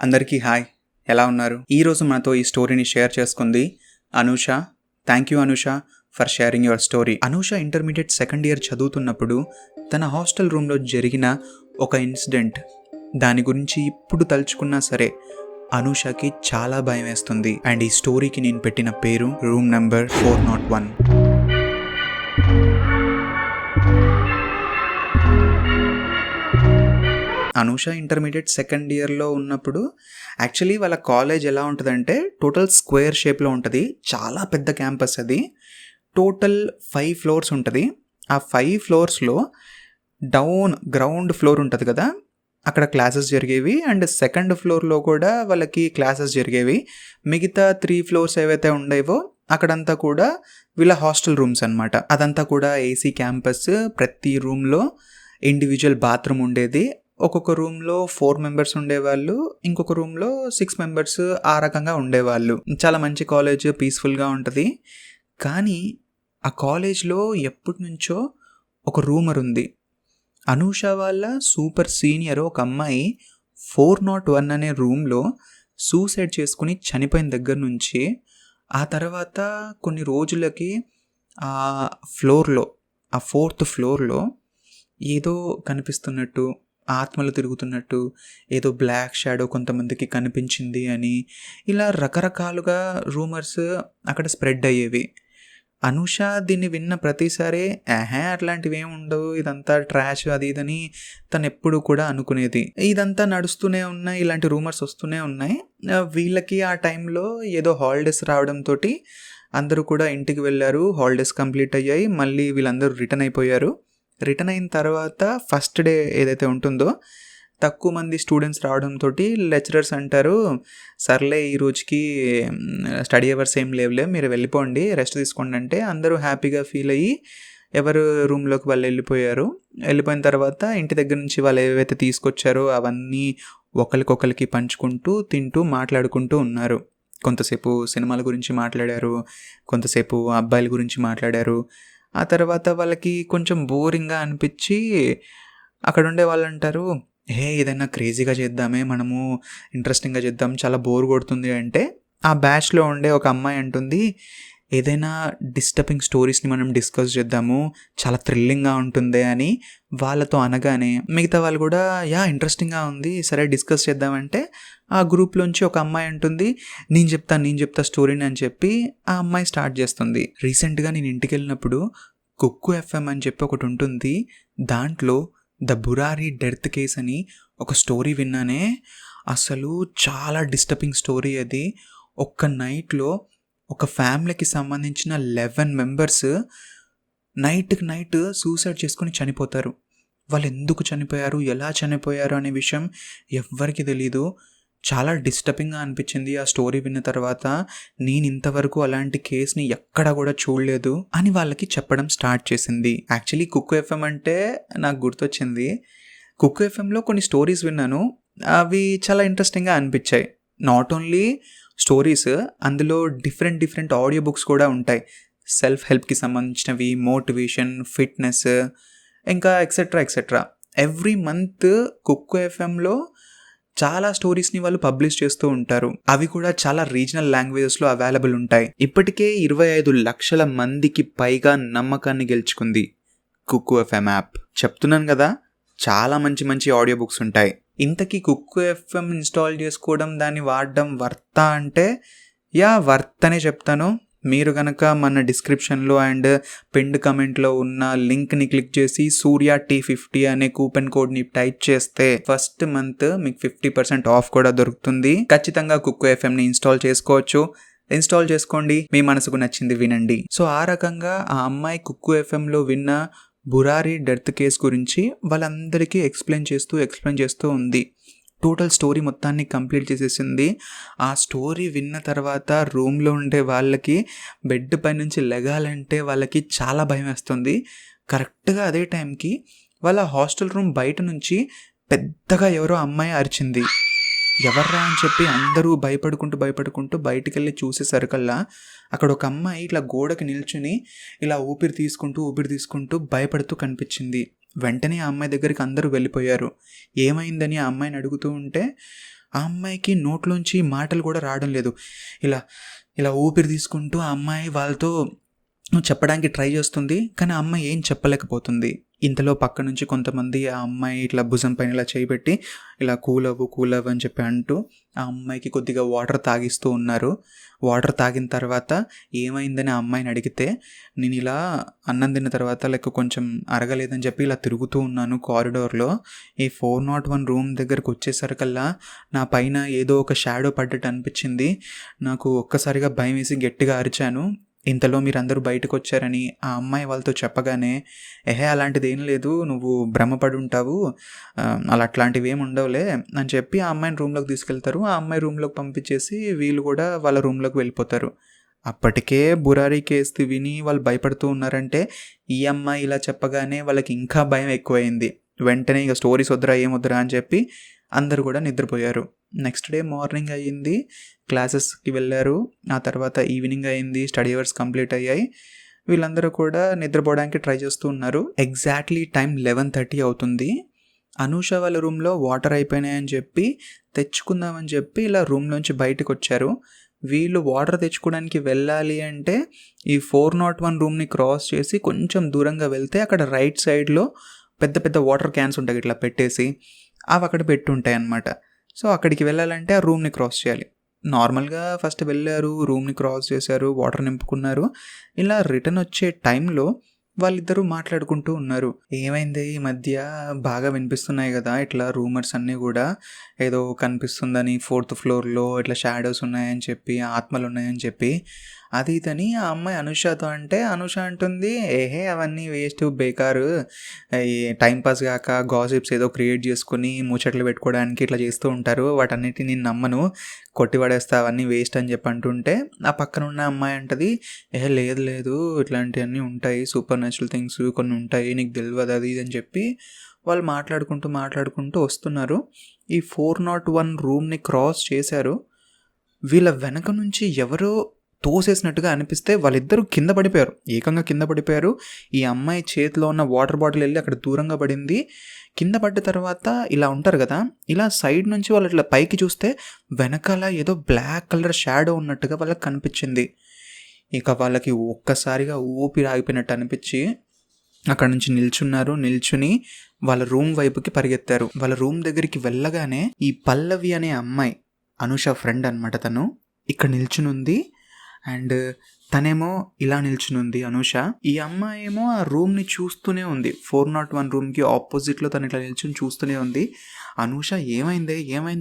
అందరికీ హాయ్, ఎలా ఉన్నారు? ఈరోజు మనతో ఈ స్టోరీని షేర్ చేసుకుంది Anusha. Thank you Anusha for sharing your story. Anusha intermediate second year చదువుతున్నప్పుడు తన హాస్టల్ రూమ్లో జరిగిన ఒక ఇన్సిడెంట్, దాని గురించి ఇప్పుడు తలుచుకున్నా సరే అనూషకి చాలా భయం వేస్తుంది. అండ్ ఈ స్టోరీకి నేను పెట్టిన పేరు room number 401. Anusha intermediate second ఇయర్లో ఉన్నప్పుడు యాక్చువల్లీ వాళ్ళ కాలేజ్ ఎలా ఉంటుందంటే టోటల్ స్క్వేర్ షేప్లో ఉంటుంది. చాలా పెద్ద క్యాంపస్ అది. టోటల్ 5 ఫ్లోర్స్ ఉంటుంది. ఆ 5 ఫ్లోర్స్లో డౌన్ గ్రౌండ్ ఫ్లోర్ ఉంటుంది కదా, అక్కడ క్లాసెస్ జరిగేవి. అండ్ సెకండ్ ఫ్లోర్లో కూడా వాళ్ళకి క్లాసెస్ జరిగేవి. మిగతా 3 ఫ్లోర్స్ ఏవైతే ఉండేవో అక్కడంతా కూడా వీళ్ళ హాస్టల్ రూమ్స్ అనమాట. అదంతా కూడా ఏసీ క్యాంపస్. ప్రతి రూమ్లో ఇండివిజువల్ బాత్రూమ్ ఉండేది. ఒక్కొక్క రూమ్లో 4 మెంబర్స్ ఉండేవాళ్ళు, ఇంకొక రూమ్లో 6 మెంబర్స్ ఆ రకంగా ఉండేవాళ్ళు. చాలా మంచి కాలేజ్, పీస్ఫుల్గా ఉంటుంది. కానీ ఆ కాలేజ్లో ఎప్పటి నుంచో ఒక రూమర్ ఉంది. అనూష వాళ్ళ సూపర్ సీనియర్ ఒక అమ్మాయి 401 అనే రూమ్లో సూసైడ్ చేసుకుని చనిపోయిన దగ్గర నుంచి ఆ తర్వాత కొన్ని రోజులకి ఆ ఫ్లోర్లో, ఆ 4th ఫ్లోర్లో ఏదో కనిపిస్తున్నట్టు, ఆత్మలు తిరుగుతున్నట్టు, ఏదో బ్లాక్ షాడో కొంతమందికి కనిపించింది అని ఇలా రకరకాలుగా రూమర్స్ అక్కడ స్ప్రెడ్ అయ్యేవి. అనూష దీన్ని విన్న ప్రతిసారి అట్లాంటివి ఏమి ఉండవు, ఇదంతా ట్రాష్ అది ఇదని తను ఎప్పుడు కూడా అనుకునేది. ఇదంతా నడుస్తూనే ఉన్నాయి, ఇలాంటి రూమర్స్ వస్తూనే ఉన్నాయి. వీళ్ళకి ఆ టైంలో ఏదో హాలిడేస్ రావడంతో అందరూ కూడా ఇంటికి వెళ్ళారు. హాలిడేస్ కంప్లీట్ అయ్యాయి. మళ్ళీ వీళ్ళందరూ రిటర్న్ అయిపోయారు. రిటర్న్ అయిన తర్వాత ఫస్ట్ డే ఏదైతే ఉంటుందో తక్కువ మంది స్టూడెంట్స్ రావడంతో లెక్చరర్స్ అంటారు, సర్లే ఈ రోజుకి స్టడీ అవర్స్ ఏం లేవులే, మీరు వెళ్ళిపోండి, రెస్ట్ తీసుకోండి అంటే అందరూ హ్యాపీగా ఫీల్ అయ్యి ఎవరు రూమ్లోకి వాళ్ళు వెళ్ళిపోయారు. వెళ్ళిపోయిన తర్వాత ఇంటి దగ్గర నుంచి వాళ్ళు ఏవైతే తీసుకొచ్చారో అవన్నీ ఒకరికొకరికి పంచుకుంటూ తింటూ మాట్లాడుకుంటూ ఉన్నారు. కొంతసేపు సినిమాల గురించి మాట్లాడారు, కొంతసేపు అబ్బాయిల గురించి మాట్లాడారు. ఆ తర్వాత వాళ్ళకి కొంచెం బోరింగ్గా అనిపించి అక్కడ ఉండే వాళ్ళు అంటారు, ఏదైనా క్రేజీగా చేద్దామే, మనము ఇంట్రెస్టింగ్గా చేద్దాం, చాలా బోర్ కొడుతుంది అంటే ఆ బ్యాచ్లో ఉండే ఒక అమ్మాయి అంటుంది, ఏదైనా డిస్టర్బింగ్ స్టోరీస్ని మనం డిస్కస్ చేద్దాము, చాలా థ్రిల్లింగ్గా ఉంటుంది అని వాళ్ళతో అనగానే మిగతా వాళ్ళు కూడా ఇంట్రెస్టింగ్గా ఉంది, సరే డిస్కస్ చేద్దామంటే ఆ గ్రూప్లోంచి ఒక అమ్మాయి అంటుంది, నేను చెప్తా స్టోరీని అని చెప్పి ఆ అమ్మాయి స్టార్ట్ చేస్తుంది. రీసెంట్గా నేను ఇంటికి వెళ్ళినప్పుడు కుక్కు ఎఫ్ఎం అని చెప్పి ఒకటి ఉంటుంది, దాంట్లో ద బురారి డెత్ కేస్ అని ఒక స్టోరీ విన్నానే. అసలు చాలా డిస్టర్బింగ్ స్టోరీ అది. ఒక్క నైట్లో ఒక ఫ్యామిలీకి సంబంధించిన 11 మెంబర్స్ నైట్కి నైట్ సూసైడ్ చేసుకొని చనిపోతారు. వాళ్ళు ఎందుకు చనిపోయారు, ఎలా చనిపోయారు అనే విషయం ఎవ్వరికి తెలీదు. చాలా డిస్టర్బింగ్గా అనిపించింది ఆ స్టోరీ విన్న తర్వాత. నేను ఇంతవరకు అలాంటి కేసుని ఎక్కడా కూడా చూడలేదు అని వాళ్ళకి చెప్పడం స్టార్ట్ చేసింది. యాక్చువల్లీ కుక్కు ఎఫ్ఎం అంటే నాకు గుర్తొచ్చింది. కుక్కు ఎఫ్ఎంలో కొన్ని స్టోరీస్ విన్నాను, అవి చాలా ఇంట్రెస్టింగ్గా అనిపించాయి. నాట్ ఓన్లీ స్టోరీస్, అందులో డిఫరెంట్ ఆడియో బుక్స్ కూడా ఉంటాయి. సెల్ఫ్ హెల్ప్కి సంబంధించినవి, మోటివేషన్, ఫిట్నెస్, ఇంకా ఎక్సెట్రా. ఎవ్రీ మంత్ కుక్కు ఎఫ్ఎంలో చాలా స్టోరీస్ని వాళ్ళు పబ్లిష్ చేస్తూ ఉంటారు. అవి కూడా చాలా రీజనల్ లాంగ్వేజెస్లో అవైలబుల్ ఉంటాయి. ఇప్పటికే 25 లక్షల మందికి పైగా నమ్మకాన్ని గెలుచుకుంది కుక్కు ఎఫ్ఎం యాప్. చెప్తున్నాను కదా, చాలా మంచి ఆడియో బుక్స్ ఉంటాయి. ఇంతకీ కుక్కు ఎఫ్ఎం ఇన్స్టాల్ చేసుకోవడం, దాన్ని వాడడం వర్తా అంటే వర్త్ అనే చెప్తాను. మీరు కనుక మన డిస్క్రిప్షన్లో అండ్ పిన్డ్ కమెంట్లో ఉన్న లింక్ని క్లిక్ చేసి సూర్య T50 అనే కూపన్ కోడ్ని టైప్ చేస్తే ఫస్ట్ మంత్ మీకు 50% ఆఫ్ కూడా దొరుకుతుంది. ఖచ్చితంగా కుక్కు ఎఫ్ఎంని ఇన్స్టాల్ చేసుకోవచ్చు. ఇన్స్టాల్ చేసుకోండి, మీ మనసుకు నచ్చింది వినండి. సో ఆ రకంగా ఆ అమ్మాయి కుక్కు ఎఫ్ఎంలో విన్న బురారి డెత్ కేస్ గురించి వాళ్ళందరికీ ఎక్స్ప్లెయిన్ చేస్తూ ఉంది. టోటల్ స్టోరీ మొత్తాన్ని కంప్లీట్ చేసేసింది. ఆ స్టోరీ విన్న తర్వాత రూమ్లో ఉండే వాళ్ళకి బెడ్ పై నుంచి లెగాలంటే వాళ్ళకి చాలా భయం వేస్తుంది. కరెక్ట్గా అదే టైంకి వాళ్ళ హాస్టల్ రూమ్ బయట నుంచి పెద్దగా ఎవరో అమ్మాయి అరిచింది. ఎవర్రా అని చెప్పి అందరూ భయపడుకుంటూ బయటికి వెళ్ళి చూసేసరికల్లా అక్కడ ఒక అమ్మాయి ఇట్లా గోడకి నిల్చుని ఇలా ఊపిరి తీసుకుంటూ భయపడుతూ కనిపించింది. వెంటనే ఆ అమ్మాయి దగ్గరికి అందరూ వెళ్ళిపోయారు. ఏమైందని ఆ అమ్మాయిని అడుగుతూ ఉంటే ఆ అమ్మాయికి నోట్లోంచి మాటలు కూడా రావడం లేదు. ఇలా ఇలా ఊపిరి తీసుకుంటూ ఆ అమ్మాయి వాళ్ళతో చెప్పడానికి ట్రై చేస్తుంది, కానీ ఆ అమ్మాయి ఏం చెప్పలేకపోతుంది. ఇంతలో పక్క నుంచి కొంతమంది ఆ అమ్మాయి ఇట్లా భుజం పైన ఇలా చేయి పెట్టి ఇలా కూల్ అవ్వు అని చెప్పి అంటూ ఆ అమ్మాయికి కొద్దిగా వాటర్ తాగిస్తూ ఉన్నారు. వాటర్ తాగిన తర్వాత ఏమైందని ఆ అమ్మాయిని అడిగితే, నేను ఇలా అన్నం తిన్న తర్వాత కొంచెం అరగలేదని చెప్పి ఇలా తిరుగుతూ ఉన్నాను కారిడోర్లో. ఈ 401 రూమ్ దగ్గరకు వచ్చేసరికల్లా నా పైన ఏదో ఒక షాడో పడ్డట్టు అనిపించింది. నాకు ఒక్కసారిగా భయం వేసి గట్టిగా అరిచాను. ఇంతలో మీరందరూ బయటకు వచ్చారని ఆ అమ్మాయి వాళ్ళతో చెప్పగానే, అలాంటిది ఏం లేదు, నువ్వు భ్రమపడి ఉంటావు, అట్లాంటివి ఏమి ఉండవులే అని చెప్పి ఆ అమ్మాయిని రూమ్లోకి తీసుకెళ్తారు. ఆ అమ్మాయి రూమ్లోకి పంపించేసి వీళ్ళు కూడా వాళ్ళ రూమ్లోకి వెళ్ళిపోతారు. అప్పటికే బురారీ కేసు విని వాళ్ళు భయపడుతూ ఉన్నారంటే ఈ అమ్మాయి ఇలా చెప్పగానే వాళ్ళకి ఇంకా భయం ఎక్కువైంది. వెంటనే ఇక స్టోరీస్ వద్దురా ఏమొద్దురా అని చెప్పి అందరూ కూడా నిద్రపోయారు. నెక్స్ట్ డే మార్నింగ్ అయ్యింది, క్లాసెస్కి వెళ్ళారు. ఆ తర్వాత ఈవినింగ్ అయింది, స్టడీ అవర్స్ కంప్లీట్ అయ్యాయి. వీళ్ళందరూ కూడా నిద్రపోవడానికి ట్రై చేస్తూ ఉన్నారు. ఎగ్జాక్ట్లీ టైం 11:30 అవుతుంది. అనూష వాళ్ళ రూమ్లో వాటర్ అయిపోయినాయని చెప్పి తెచ్చుకుందామని చెప్పి ఇలా రూమ్లోంచి బయటకు వచ్చారు. వీళ్ళు వాటర్ తెచ్చుకోవడానికి వెళ్ళాలి అంటే ఈ 401 రూమ్ని క్రాస్ చేసి కొంచెం దూరంగా వెళ్తే అక్కడ రైట్ సైడ్లో పెద్ద పెద్ద వాటర్ క్యాన్స్ ఉంటాయి, ఇట్లా పెట్టేసి అవి అక్కడ పెట్టి ఉంటాయి అన్నమాట. సో అక్కడికి వెళ్ళాలంటే ఆ రూమ్ని క్రాస్ చేయాలి. నార్మల్గా ఫస్ట్ వెళ్ళారు, రూమ్ని క్రాస్ చేశారు, వాటర్ నింపుకున్నారు. ఇలా రిటర్న్ వచ్చే టైంలో వాళ్ళిద్దరూ మాట్లాడుకుంటూ ఉన్నారు. ఏమైంది ఈ మధ్య బాగా వినిపిస్తున్నాయి కదా ఇట్లా రూమర్స్ అన్నీ కూడా, ఏదో కనిపిస్తుందని 4th ఫ్లోర్లో ఇట్లా షాడోస్ ఉన్నాయని చెప్పి, ఆత్మలు ఉన్నాయని చెప్పి, అది ఇదని ఆ అమ్మాయి అనుషతో అంటే, అనుష అంటుంది అవన్నీ వేస్ట్ బేకారు, ఈ టైంపాస్ కాక గాసిప్స్ ఏదో క్రియేట్ చేసుకుని ముచ్చట్లు పెట్టుకోవడానికి ఇట్లా చేస్తూ ఉంటారు, వాటన్నిటిని నేను నమ్మను, కొట్టిపడేస్తా, అవన్నీ వేస్ట్ అని చెప్పి అంటుంటే ఆ పక్కన ఉన్న అమ్మాయి అంటది, లేదు లేదు ఇట్లాంటివన్నీ ఉంటాయి, సూపర్ న్యాచురల్ థింగ్స్ కొన్ని ఉంటాయి, నీకు తెలియదు అది ఇది అని చెప్పి వాళ్ళు మాట్లాడుకుంటూ వస్తున్నారు. ఈ 401 రూమ్ని క్రాస్ చేశారు. వీళ్ళ వెనక నుంచి ఎవరో తోసేసినట్టుగా అనిపిస్తే వాళ్ళిద్దరూ కింద పడిపోయారు, ఏకంగా కింద పడిపోయారు. ఈ అమ్మాయి చేతిలో ఉన్న వాటర్ బాటిల్ వెళ్ళి అక్కడ దూరంగా పడింది. కింద పడ్డ తర్వాత ఇలా ఉంటారు కదా, ఇలా సైడ్ నుంచి వాళ్ళు ఇట్లా పైకి చూస్తే వెనకాల ఏదో బ్లాక్ కలర్ షాడో ఉన్నట్టుగా వాళ్ళకి కనిపించింది. ఇక వాళ్ళకి ఒక్కసారిగా ఊపిరి ఆగిపోయినట్టు అనిపించి అక్కడ నుంచి నిల్చుని వాళ్ళ రూమ్ వైపుకి పరిగెత్తారు. వాళ్ళ రూమ్ దగ్గరికి వెళ్ళగానే ఈ పల్లవి అనే అమ్మాయి, అనుష ఫ్రెండ్ అనమాట, తను ఇక్కడ నిల్చునుంది. అండ్ తనేమో ఇలా నిల్చునుంది అనుష. ఈ అమ్మాయి ఏమో ఆ రూమ్ని చూస్తూనే ఉంది. 401 రూమ్కి ఆపోజిట్లో తను ఇట్లా నిల్చుని చూస్తూనే ఉంది. అనూష ఏమైంది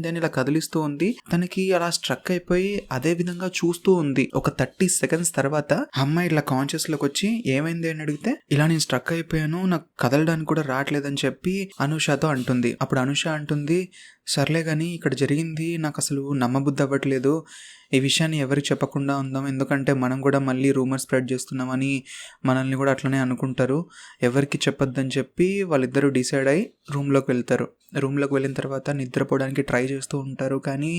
అని ఇలా కదిలిస్తూ ఉంది. తనకి అలా స్ట్రక్ అయిపోయి అదే విధంగా చూస్తూ ఉంది. ఒక 30 సెకండ్స్ తర్వాత అమ్మాయి ఇట్లా కాన్షియస్లోకి వచ్చి ఏమైంది అని అడిగితే, ఇలా నేను స్ట్రక్ అయిపోయాను, నాకు కదలడానికి కూడా రావట్లేదని చెప్పి అనూషతో అంటుంది. అప్పుడు అనూష అంటుంది, సర్లే కానీ ఇక్కడ జరిగింది నాకు అసలు నమ్మబుద్ధి అవ్వట్లేదు, ఈ విషయాన్ని ఎవరికి చెప్పకుండా ఉందాం, ఎందుకంటే మనం కూడా మళ్ళీ రూమర్ స్ప్రెడ్ చేస్తున్నామని మనల్ని కూడా అట్లనే అనుకుంటారు, ఎవరికి చెప్పొద్దని చెప్పి వాళ్ళిద్దరూ డిసైడ్ అయ్యి రూమ్లోకి వెళ్తారు. రూమ్లోకి వెళ్ళిన తర్వాత నిద్రపోవడానికి ట్రై చేస్తూ ఉంటారు, కానీ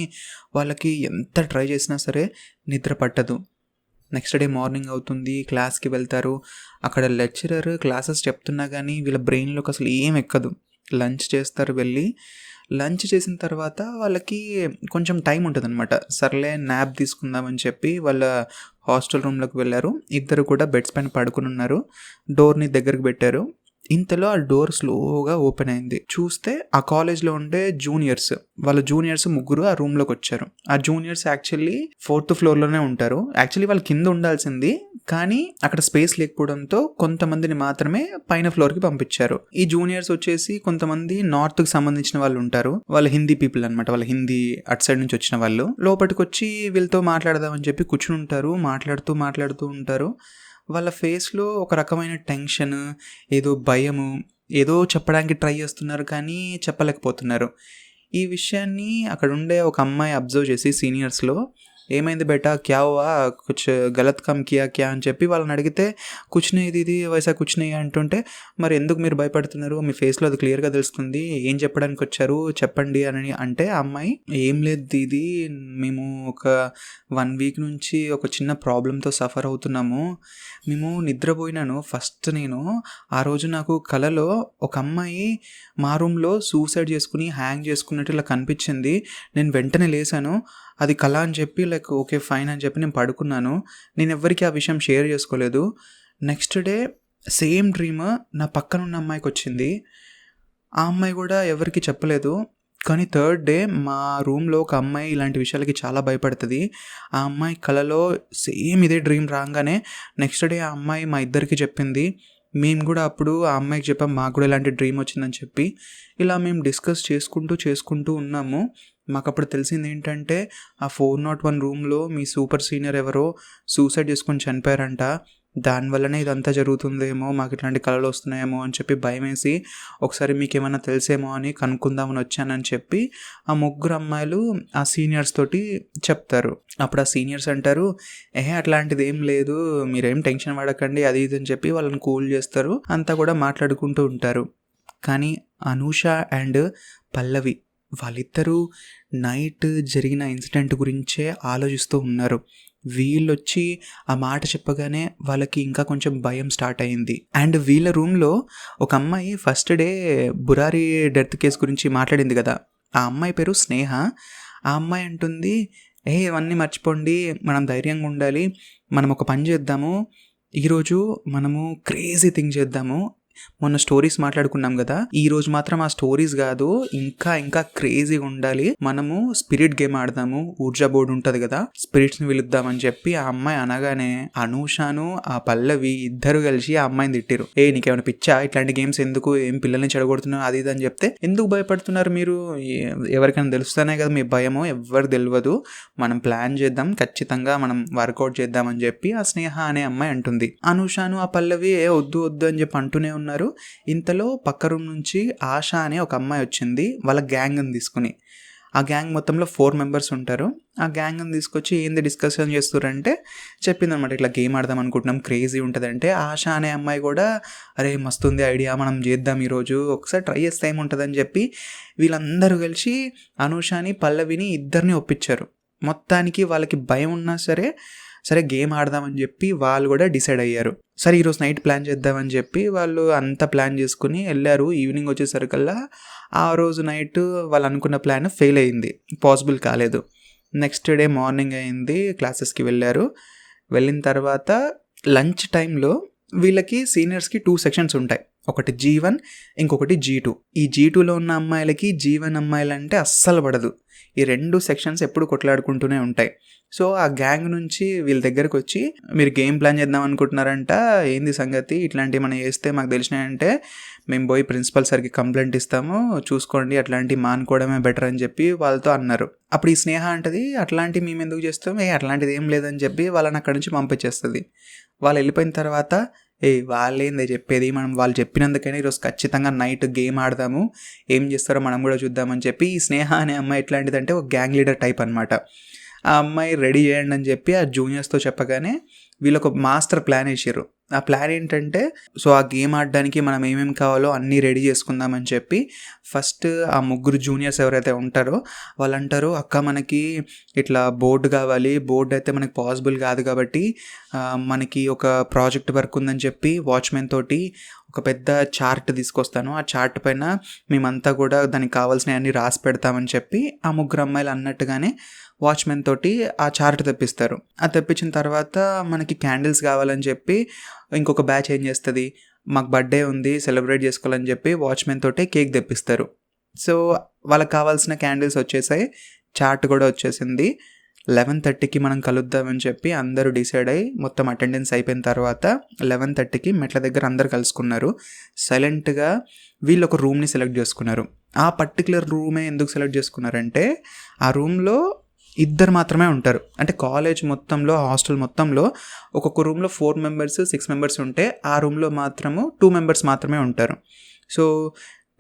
వాళ్ళకి ఎంత ట్రై చేసినా సరే నిద్ర పట్టదు. నెక్స్ట్ డే మార్నింగ్ అవుతుంది, క్లాస్కి వెళ్తారు. అక్కడ లెక్చరర్ క్లాసెస్ చెప్తున్నా కానీ వీళ్ళ బ్రెయిన్లోకి అసలు ఏం ఎక్కదు. లంచ్ చేస్తారు, వెళ్ళి లంచ్ చేసిన తర్వాత వాళ్ళకి కొంచెం టైం ఉంటుంది అనమాట. సర్లే న్యాప్ తీసుకుందామని చెప్పి వాళ్ళ హాస్టల్ రూమ్లోకి వెళ్ళారు. ఇద్దరు కూడా బెడ్స్ పైన పడుకుని ఉన్నారు. డోర్ని దగ్గరకు పెట్టారు. ఇంతలో ఆ డోర్ స్లోగా ఓపెన్ అయింది. చూస్తే ఆ కాలేజ్లో ఉండే వాళ్ళ జూనియర్స్ ముగ్గురు ఆ రూమ్లోకి వచ్చారు. ఆ జూనియర్స్ యాక్చువల్లీ 4th ఫ్లోర్లోనే ఉంటారు. యాక్చువల్లీ వాళ్ళు కింద ఉండాల్సింది, కానీ అక్కడ స్పేస్ లేకపోవడంతో కొంతమందిని మాత్రమే పైన ఫ్లోర్కి పంపించారు. ఈ జూనియర్స్ వచ్చేసి కొంతమంది నార్త్కి సంబంధించిన వాళ్ళు ఉంటారు, వాళ్ళు హిందీ పీపుల్ అనమాట, వాళ్ళ హిందీ అటు సైడ్ నుంచి వచ్చిన వాళ్ళు. లోపలికి వచ్చి వీళ్ళతో మాట్లాడదామని చెప్పి కూర్చుని ఉంటారు. మాట్లాడుతూ ఉంటారు. వాళ్ళ ఫేస్లో ఒక రకమైన టెన్షన్, ఏదో భయము, ఏదో చెప్పడానికి ట్రై చేస్తున్నారు కానీ చెప్పలేకపోతున్నారు. ఈ విషయాన్ని అక్కడ ఉండే ఒక అమ్మాయి అబ్జర్వ్ చేసి సీనియర్స్లో, ఏమైంది బేటా, క్యా హువా, కుచ్ గలత్ కమ్ కియా క్యా అని చెప్పి వాళ్ళని అడిగితే కుచ్ నహీ దీదీ వైసా కుచ్ నహీ అంటుంటే, మరి ఎందుకు మీరు భయపడుతున్నారు, మీ ఫేస్లో అది క్లియర్గా తెలుస్తుంది, ఏం చెప్పడానికి వచ్చారు చెప్పండి అని అంటే ఆ అమ్మాయి, ఏం లేదు దీదీ, మేము ఒక 1 వీక్ నుంచి ఒక చిన్న ప్రాబ్లంతో సఫర్ అవుతున్నాము. మేము నిద్రపోయినాను ఫస్ట్, నేను ఆ రోజు నాకు కలలో ఒక అమ్మాయి మా రూమ్లో సూసైడ్ చేసుకుని హ్యాంగ్ చేసుకున్నట్టు ఇలా కనిపించింది. నేను వెంటనే లేసాను, అది కళ అని చెప్పి లైక్ ఓకే ఫైన్ అని చెప్పి నేను పడుకున్నాను. నేను ఎవ్వరికీ ఆ విషయం షేర్ చేసుకోలేదు. నెక్స్ట్ డే సేమ్ డ్రీమ్ నా పక్కన ఉన్న అమ్మాయికి వచ్చింది. ఆ అమ్మాయి కూడా ఎవరికి చెప్పలేదు. కానీ థర్డ్ డే మా రూమ్లో ఒక అమ్మాయి ఇలాంటి విషయాలకి చాలా భయపడుతుంది. ఆ అమ్మాయి కలలో సేమ్ ఇదే డ్రీమ్ రాగానే నెక్స్ట్ డే ఆ అమ్మాయి మా ఇద్దరికి చెప్పింది. మేము కూడా అప్పుడు ఆ అమ్మాయికి చెప్పాం మాకు కూడా ఇలాంటి డ్రీమ్ వచ్చిందని చెప్పి. ఇలా మేము డిస్కస్ చేసుకుంటూ ఉన్నాము. మాకు అప్పుడు తెలిసింది ఏంటంటే ఆ 401 రూమ్లో మీ సూపర్ సీనియర్ ఎవరో సూసైడ్ చేసుకొని చనిపోయారంట. దానివల్లనే ఇదంతా జరుగుతుందేమో, మాకు ఇట్లాంటి కళలు వస్తున్నాయేమో అని చెప్పి భయం వేసి ఒకసారి మీకు ఏమైనా తెలిసేమో అని కనుక్కుందామని వచ్చానని చెప్పి ఆ 3 అమ్మాయిలు ఆ సీనియర్స్ తోటి చెప్తారు. అప్పుడు ఆ సీనియర్స్ అంటారు, అట్లాంటిది ఏం లేదు, మీరేం టెన్షన్ పడకండి అది ఇది అని చెప్పి వాళ్ళని కూల్ చేస్తారు. అంతా కూడా మాట్లాడుకుంటూ ఉంటారు. కానీ అనూష అండ్ పల్లవి వాళ్ళిద్దరూ నైట్ జరిగిన ఇన్సిడెంట్ గురించే ఆలోచిస్తూ ఉన్నారు. వీళ్ళొచ్చి ఆ మాట చెప్పగానే వాళ్ళకి ఇంకా కొంచెం భయం స్టార్ట్ అయింది. అండ్ వీళ్ళ రూమ్లో ఒక అమ్మాయి first day Burari death case గురించి మాట్లాడింది కదా, ఆ అమ్మాయి పేరు స్నేహ. ఆ అమ్మాయి అంటుంది, ఇవన్నీ మర్చిపోండి, మనం ధైర్యంగా ఉండాలి, మనం ఒక పని చేద్దాము, ఈరోజు మనము క్రేజీ థింగ్ చేద్దాము. మొన్న స్టోరీస్ మాట్లాడుకున్నాం కదా, ఈ రోజు మాత్రం ఆ స్టోరీస్ కాదు, ఇంకా క్రేజీగా ఉండాలి, మనము స్పిరిట్ గేమ్ ఆడదాము, ఊర్జా బోర్డు ఉంటుంది కదా, స్పిరిట్స్ని పిలుద్దామని చెప్పి ఆ అమ్మాయి అనగానే అనూషను ఆ పల్లవి ఇద్దరు కలిసి ఆ అమ్మాయిని తిట్టిరు. నీకేమైనా పిచ్చా, ఇట్లాంటి గేమ్స్ ఎందుకు, ఏం పిల్లల్ని చెడగొడుతున్నావు అది ఇది అని చెప్తే, ఎందుకు భయపడుతున్నారు మీరు, ఎవరికైనా తెలుస్తానే కదా మీ భయమో, ఎవరు తెలియదు, మనం ప్లాన్ చేద్దాం, ఖచ్చితంగా మనం వర్కౌట్ చేద్దామని చెప్పి ఆ స్నేహ అనే అమ్మాయి అంటుంది. అనూషను ఆ పల్లవి వద్దు అని చెప్పి అంటూనే ఉన్నారు. ఇంతలో పక్క రూమ్ నుంచి ఆశ అనే ఒక అమ్మాయి వచ్చింది వాళ్ళ గ్యాంగ్ని తీసుకుని. ఆ గ్యాంగ్ మొత్తంలో 4 మెంబర్స్ ఉంటారు. ఆ గ్యాంగ్ని తీసుకొచ్చి ఏంది డిస్కషన్ చేస్తారంటే చెప్పిందనమాట, ఇట్లా గేమ్ ఆడదాం అనుకుంటున్నాం, క్రేజీ ఉంటుందంటే ఆశ అనే అమ్మాయి కూడా అరే మస్తుంది ఐడియా, మనం చేద్దాం ఈరోజు, ఒకసారి ట్రై చేస్తే ఏముంటుందని చెప్పి వీళ్ళందరూ కలిసి అనూషని పల్లవిని ఇద్దరిని ఒప్పించారు. మొత్తానికి వాళ్ళకి భయం ఉన్నా సరే గేమ్ ఆడదామని చెప్పి వాళ్ళు కూడా డిసైడ్ అయ్యారు. సరే ఈరోజు నైట్ ప్లాన్ చేద్దామని చెప్పి వాళ్ళు అంతా ప్లాన్ చేసుకుని వెళ్ళారు. ఈవినింగ్ వచ్చేసరికల్లా ఆ రోజు నైట్ వాళ్ళు అనుకున్న ప్లాన్ ఫెయిల్ అయింది, పాసిబుల్ కాలేదు. నెక్స్ట్ డే మార్నింగ్ అయింది, క్లాసెస్కి వెళ్ళారు. వెళ్ళిన తర్వాత లంచ్ టైంలో వీళ్ళకి సీనియర్స్కి 2 సెక్షన్స్ ఉంటాయి, ఒకటి G1 ఇంకొకటి G2. ఈ G2లో ఉన్న అమ్మాయిలకి G1 అమ్మాయిలంటే అస్సలు పడదు. ఈ 2 సెక్షన్స్ ఎప్పుడు కొట్లాడుకుంటూనే ఉంటాయి. సో ఆ గ్యాంగ్ నుంచి వీళ్ళ దగ్గరకు వచ్చి, మీరు గేమ్ ప్లాన్ చేద్దాం అనుకుంటున్నారంట, ఏంది సంగతి, ఇట్లాంటివి మనం చేస్తే మాకు తెలిసినాయంటే మేము పోయి ప్రిన్సిపల్ సార్కి కంప్లైంట్ ఇస్తాము, చూసుకోండి, అట్లాంటివి మానుకోవడమే బెటర్ అని చెప్పి వాళ్ళతో అన్నారు. అప్పుడు ఈ స్నేహ అంటది, అట్లాంటివి మేము ఎందుకు చేస్తాం, అట్లాంటిది ఏం లేదని చెప్పి వాళ్ళని అక్కడి నుంచి పంపించేస్తుంది. వాళ్ళు వెళ్ళిపోయిన తర్వాత వాళ్ళేందే చెప్పేది, మనం వాళ్ళు చెప్పినందుకైనా ఈరోజు ఖచ్చితంగా నైట్ గేమ్ ఆడదాము, ఏం చేస్తారో మనం కూడా చూద్దామని చెప్పి ఈ స్నేహ అనే అమ్మాయి ఎట్లాంటిదంటే ఒక గ్యాంగ్ లీడర్ టైప్ అనమాట. ఆ అమ్మాయి రెడీ చేయండి అని చెప్పి ఆ జూనియర్స్తో చెప్పగానే వీళ్ళు ఒక మాస్టర్ ప్లాన్ వేసారు. ఆ ప్లాన్ ఏంటంటే, సో ఆ గేమ్ ఆడడానికి మనం ఏమేమి కావాలో అన్నీ రెడీ చేసుకుందామని చెప్పి ఫస్ట్ ఆ 3 జూనియర్స్ ఎవరైతే ఉంటారో వాళ్ళు అంటారు, అక్క మనకి ఇట్లా బోర్డు కావాలి, బోర్డు అయితే మనకి పాసిబుల్ కాదు కాబట్టి మనకి ఒక ప్రాజెక్ట్ వర్క్ ఉందని చెప్పి వాచ్మెన్ తోటి ఒక పెద్ద చార్ట్ తీసుకొస్తాను, ఆ చార్ట్ పైన మేమంతా కూడా దానికి కావాల్సినవన్నీ రాసి పెడతామని చెప్పి ఆ 3 అమ్మాయిలు అన్నట్టుగానే వాచ్మెన్ తోటి ఆ చార్ట్ తెప్పిస్తారు. ఆ తెప్పించిన తర్వాత మనకి క్యాండిల్స్ కావాలని చెప్పి ఇంకొక బ్యాచ్ ఏం చేస్తుంది, మాకు బర్త్డే ఉంది సెలబ్రేట్ చేసుకోవాలని చెప్పి వాచ్మెన్ తోటి కేక్ తెప్పిస్తారు. సో వాళ్ళకి కావాల్సిన క్యాండిల్స్ వచ్చేసాయి, చార్ట్ కూడా వచ్చేసింది. 11:30కి మనం కలుద్దామని చెప్పి అందరూ డిసైడ్ అయ్యి మొత్తం అటెండెన్స్ అయిపోయిన తర్వాత 11:30కి మెట్ల దగ్గర అందరు కలుసుకున్నారు. సైలెంట్గా వీళ్ళు ఒక రూమ్ని సెలెక్ట్ చేసుకున్నారు. ఆ పర్టికులర్ రూమే ఎందుకు సెలెక్ట్ చేసుకున్నారంటే ఆ రూమ్లో 2 మాత్రమే ఉంటారు. అంటే కాలేజ్ మొత్తంలో హాస్టల్ మొత్తంలో ఒక్కొక్క రూమ్లో 4 మెంబర్స్ 6 మెంబర్స్ ఉంటే ఆ రూమ్లో మాత్రము 2 మెంబర్స్ మాత్రమే ఉంటారు. సో